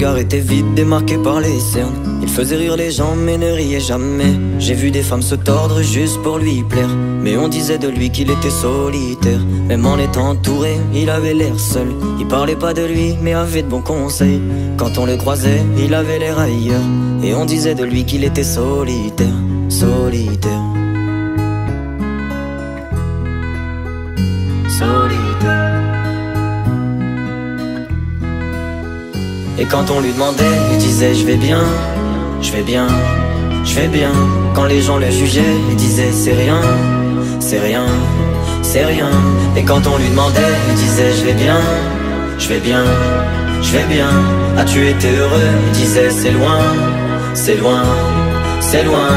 regard était vide, démarqué par les cernes. Il faisait rire les gens mais ne riait jamais. J'ai vu des femmes se tordre juste pour lui plaire, mais on disait de lui qu'il était solitaire. Même en étant entouré, il avait l'air seul. Il parlait pas de lui mais avait de bons conseils. Quand on le croisait, il avait l'air ailleurs, et on disait de lui qu'il était solitaire. Solitaire. Solitaire. Et quand on lui demandait, il disait je vais bien, je vais bien, je vais bien. Quand les gens le jugeaient, il disait c'est rien, c'est rien, c'est rien. Et quand on lui demandait, il disait je vais bien, je vais bien, je vais bien. As-tu été heureux? Il disait c'est loin, c'est loin, c'est loin.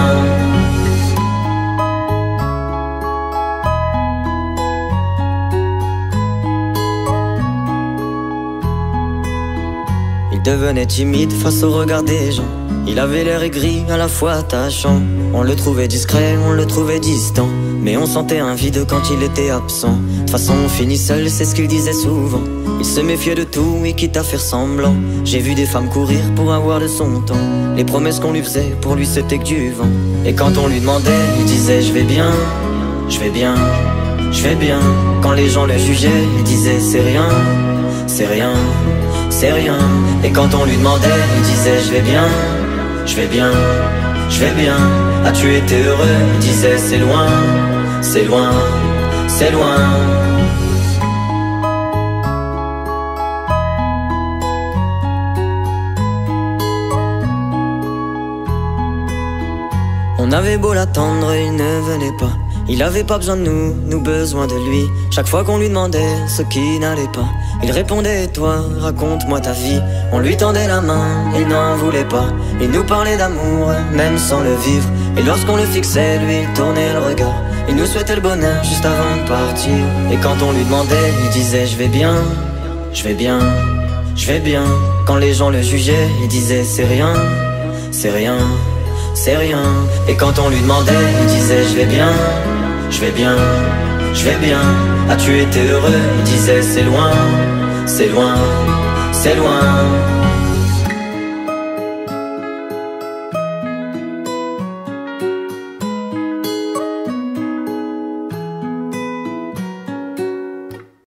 Il devenait timide face au regard des gens. Il avait l'air aigri, à la fois attachant. On le trouvait discret, on le trouvait distant, mais on sentait un vide quand il était absent. De toute façon on finit seul, c'est ce qu'il disait souvent. Il se méfiait de tout et quitte à faire semblant. J'ai vu des femmes courir pour avoir de son temps. Les promesses qu'on lui faisait, pour lui c'était que du vent. Et quand on lui demandait, il disait je vais bien, je vais bien, je vais bien. Quand les gens le jugeaient, il disait c'est rien, c'est rien, c'est rien. Et quand on lui demandait, il disait je vais bien, je vais bien, je vais bien. As-tu été heureux? Il disait c'est loin, c'est loin, c'est loin. On avait beau l'attendre, il ne venait pas. Il avait pas besoin de nous, nous besoin de lui. Chaque fois qu'on lui demandait ce qui n'allait pas, il répondait toi, raconte-moi ta vie. On lui tendait la main, il n'en voulait pas. Il nous parlait d'amour, même sans le vivre. Et lorsqu'on le fixait, lui, il tournait le regard. Il nous souhaitait le bonheur juste avant de partir. Et quand on lui demandait, il disait je vais bien, je vais bien, je vais bien. Quand les gens le jugeaient, il disait c'est rien, c'est rien, c'est rien. Et quand on lui demandait, il disait je vais bien, je vais bien, je vais bien. As-tu été heureux? Il disait c'est loin, c'est loin, c'est loin.